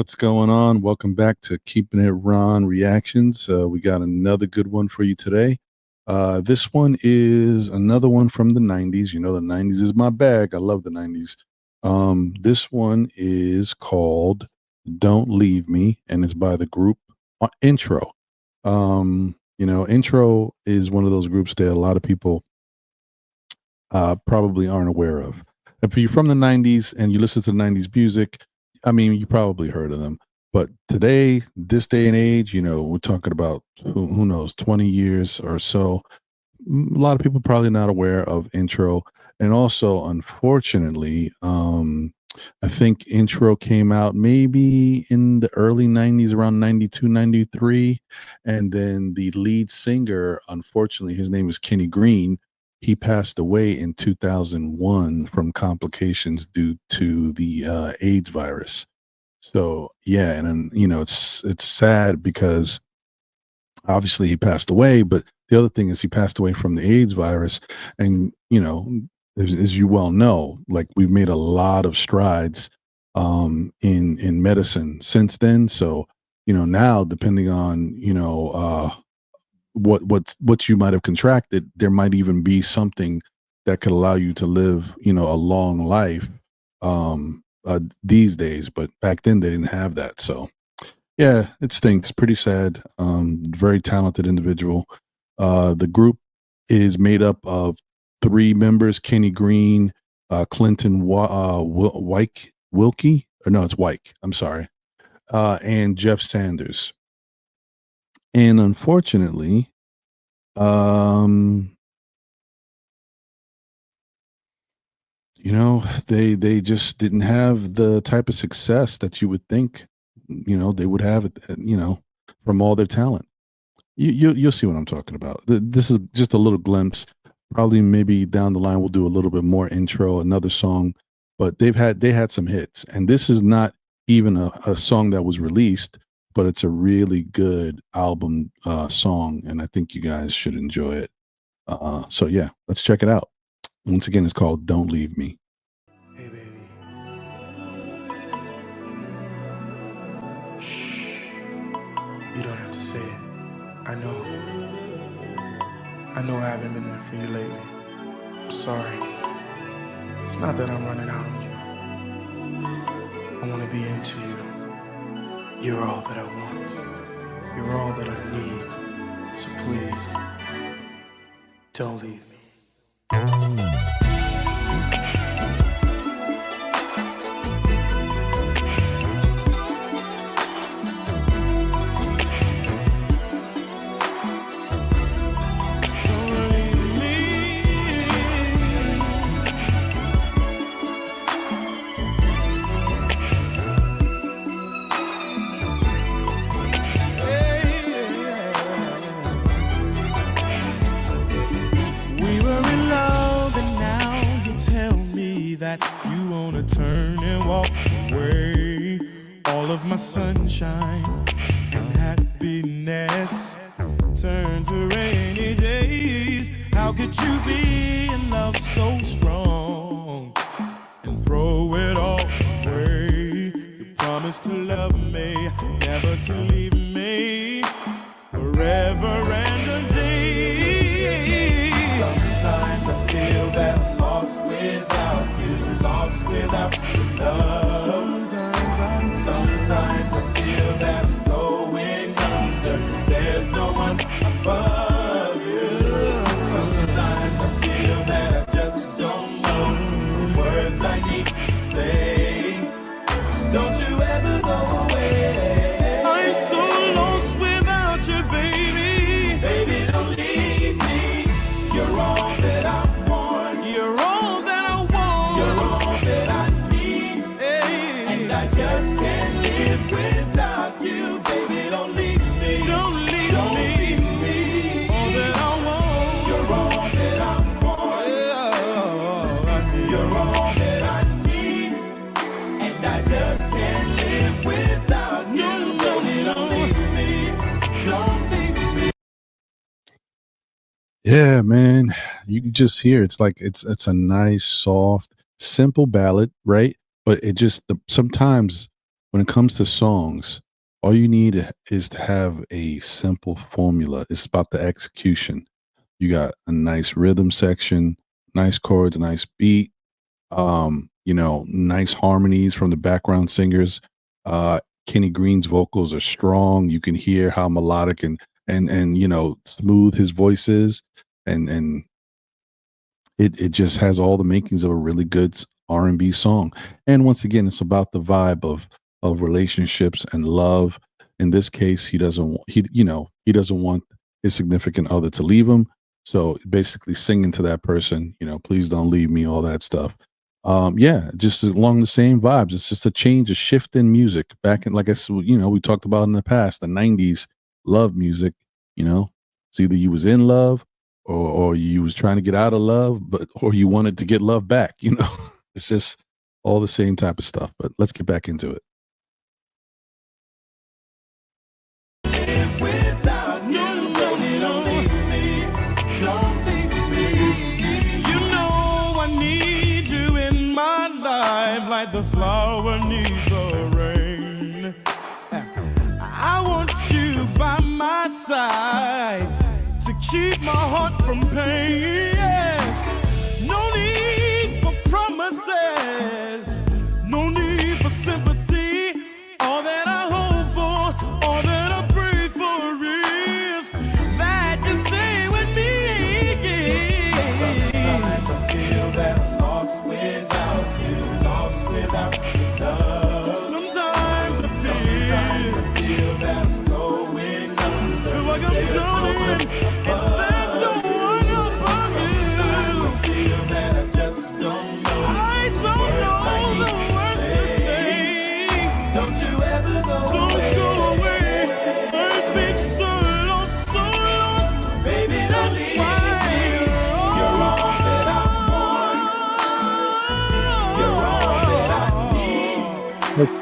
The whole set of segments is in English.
What's going on? Welcome back to Keeping It Ron Reactions. We got another good one for you today. This one is another one from the 90s. You know, the 90s is my bag. I love the 90s. This one is called Don't Leave Me, and it's by the group Intro. Intro is one of those groups that a lot of people probably aren't aware of. If you're from the 90s and you listen to the 90s music, I mean, you probably heard of them. But today, this day and age, we're talking about who knows, 20 years or so. A lot of people probably not aware of Intro. And also, unfortunately, I think Intro came out maybe in the early 90s, around 92, 93. And then the lead singer, unfortunately, his name is Kenny Green. He passed away in 2001 from complications due to the AIDS virus. So yeah, and then, it's sad because obviously he passed away, but the other thing is he passed away from the AIDS virus, and as you well know, like we've made a lot of strides in medicine since then. So now depending on what you might have contracted, there might even be something that could allow you to live a long life these days, but back then they didn't have that. So yeah, it stinks. Pretty sad. Very talented individual. The group is made up of three members: Kenny Green, Clinton Wilkie, or no, it's Wyke, I'm sorry, and Jeff Sanders. And unfortunately, they just didn't have the type of success that you would think they would have from all their talent. You'll see what I'm talking about. This is just a little glimpse. Probably maybe down the line we'll do a little bit more Intro, another song, but they had some hits, and this is not even a song that was released, but it's a really good album song, and I think you guys should enjoy it. So yeah, let's check it out. Once again, it's called Don't Leave Me. Hey, baby. Shh. You don't have to say it. I know. I know I haven't been there for you lately. I'm sorry. It's not that I'm running out on you. I want to be into you. You're all that I want. You're all that I need. So please, don't leave me. That you wanna turn and walk away. All of my sunshine and happiness turn to rainy days. How could you be in love so strong and throw it all away? You promised to love me, never to leave me, forever and a day. Sometimes I feel that I'm lost without you, lost without your love. Sometimes I feel that I'm going under. There's no one above you. Sometimes I feel that I just don't know the words I need to say. Don't you ever go away. I'm so lost without you, baby. Baby, don't leave me. You're all that I want. You're all that I want. You're all that I need. Hey. And I just can't live without you. Baby, don't leave me. Don't leave me. All that I want. You're all that I want. Yeah. You're all that I need. And I just can't live without you. No, baby, don't leave me. Don't leave me. Yeah, man, you can just hear it's like it's a nice, soft, simple ballad, right? But it just sometimes when it comes to songs, all you need is to have a simple formula. It's about the execution. You got a nice rhythm section, nice chords, nice beat, nice harmonies from the background singers. Kenny Green's vocals are strong. You can hear how melodic and smooth his voice is, and it just has all the makings of a really good R&B song. And once again, it's about the vibe of relationships and love. In this case, he doesn't want his significant other to leave him. So basically singing to that person, please don't leave me, all that stuff. Yeah, just along the same vibes. It's just a change, a shift in music. Back in, like I said, we talked about in the past, the 90s love music, you know. It's either you was in love or you was trying to get out of love, but or you wanted to get love back. It's just all the same type of stuff. But let's get back into it. Without you, baby, don't leave me. Don't leave me. You know I need you in my life like the flower needs the rain. I want you by my side to keep my heart from pain. Yes. No need for promises. No need for sympathy. All that I hope for, all that I pray for is that you stay with me. Sometimes I feel that I'm lost without you, lost without your love. Sometimes I feel that I'm going under. Feel like I'm drowning, and there's no one above you. Sometimes I feel that I just don't know. I don't know the words to say. Don't you ever go away. I'd be so lost, baby. That's why you're all that I want. You're all that I need.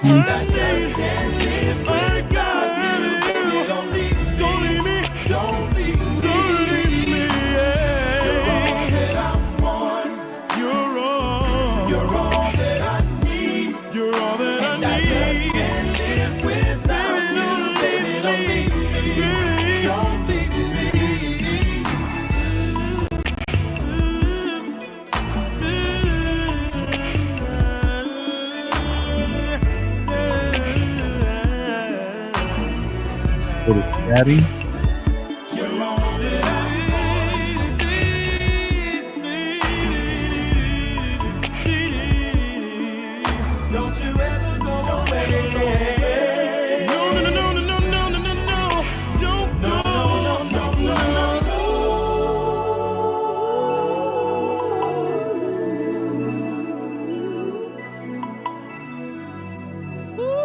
And I just can't live without you, baby. Don't leave me. Don't leave me. Don't leave me. Don't leave me. You're all that I want. You're all that I need. You're all that I need. And I just can't live without you, baby. Don't leave me. Don't leave What is Daddy? You're all that I need. Don't you ever go away. No, no, no, no, no, no, no, no, no. Don't go. No, no, no, no, no. Ooh.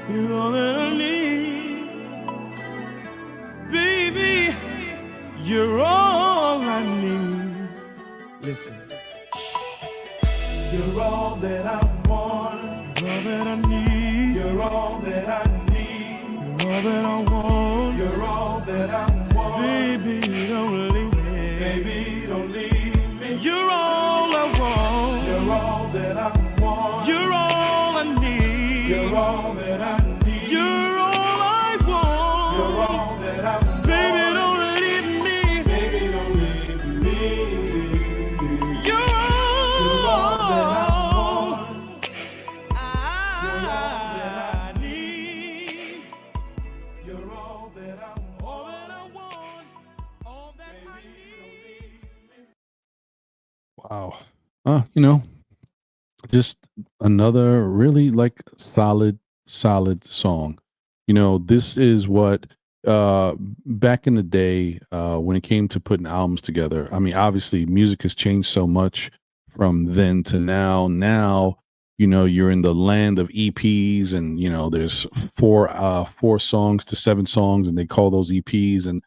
You're all that I need, baby. You're all I need. Listen, you're all that I want. You're all that I need. You're all that I need. You're all that I want. You're all that I want. Baby, don't leave me. Baby, don't leave me. You're all I want. You're all that I want. You're all I need. You're all that I need. You're all I want. You're all that I want. Baby, don't leave me. Baby, don't leave me. You're all that I want. You're all that I need. You're all that I want. All that I want. All that I need. Wow. Just another really like solid song. This is what back in the day when it came to putting albums together. I mean, obviously music has changed so much from then to now. Now, you're in the land of EPs, and there's four songs to seven songs, and they call those EPs, and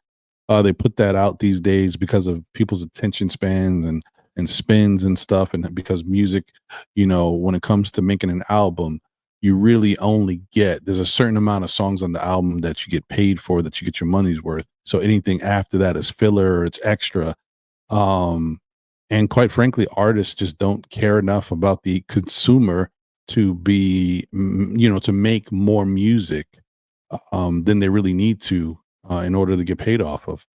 they put that out these days because of people's attention spans and spins and stuff, and because music, when it comes to making an album, you really only get, there's a certain amount of songs on the album that you get paid for, that you get your money's worth. So anything after that is filler or it's extra. Um, and quite frankly, artists just don't care enough about the consumer to be, to make more music than they really need to in order to get paid off of,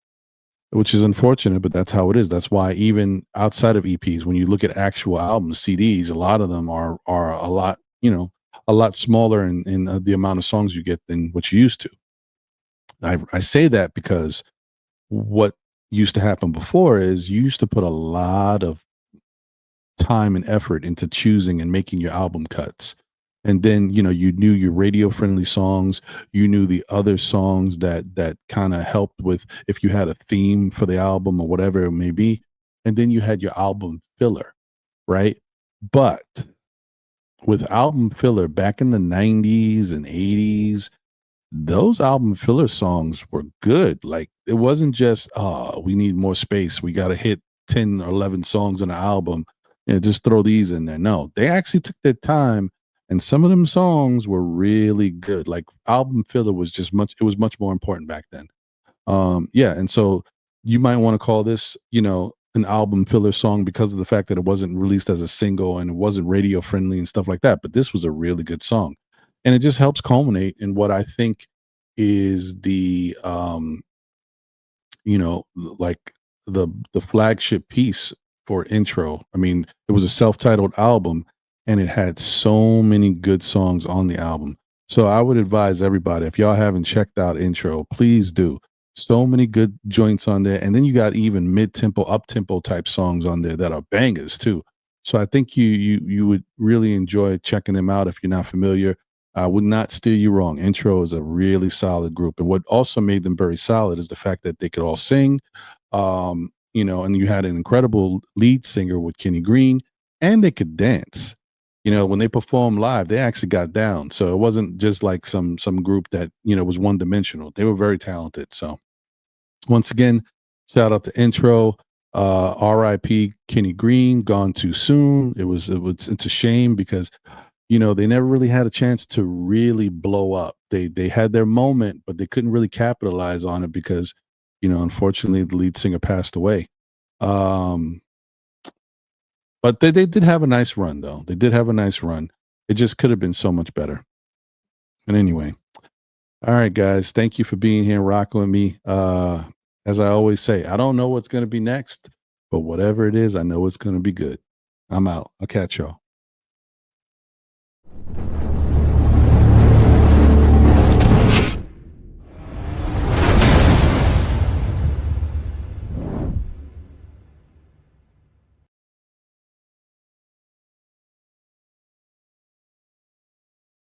which is unfortunate, but that's how it is. That's why even outside of EPs, when you look at actual albums, CDs, a lot of them are a lot, a lot smaller in the amount of songs you get than what you used to. I say that because what used to happen before is you used to put a lot of time and effort into choosing and making your album cuts. And then, you knew your radio friendly songs, you knew the other songs that kind of helped with if you had a theme for the album or whatever it may be. And then you had your album filler, right? But with album filler back in the 90s and 80s, those album filler songs were good. Like, it wasn't just, oh, we need more space, we got to hit 10 or 11 songs on an album, just throw these in there. No, they actually took their time, and some of them songs were really good. Like, album filler was just it was much more important back then. Yeah, and so you might want to call this, an album filler song because of the fact that it wasn't released as a single and it wasn't radio friendly and stuff like that. But this was a really good song, and it just helps culminate in what I think is the, like the flagship piece for Intro. I mean, it was a self-titled album, and it had so many good songs on the album. So I would advise everybody, if y'all haven't checked out Intro, please do. So many good joints on there, and then you got even mid-tempo, up-tempo type songs on there that are bangers too. So I think you would really enjoy checking them out if you're not familiar. I would not steer you wrong. Intro is a really solid group, and what also made them very solid is the fact that they could all sing. And you had an incredible lead singer with Kenny Green, and they could dance. When they performed live, they actually got down. So it wasn't just like some group that, was one dimensional. They were very talented. So once again, shout out to Intro. R.I.P. Kenny Green, gone too soon. It's a shame because, they never really had a chance to really blow up. They had their moment, but they couldn't really capitalize on it because, unfortunately, the lead singer passed away. But they did have a nice run, though. They did have a nice run. It just could have been so much better. And anyway, all right, guys, thank you for being here and rocking with me. As I always say, I don't know what's going to be next, but whatever it is, I know it's going to be good. I'm out. I'll catch y'all.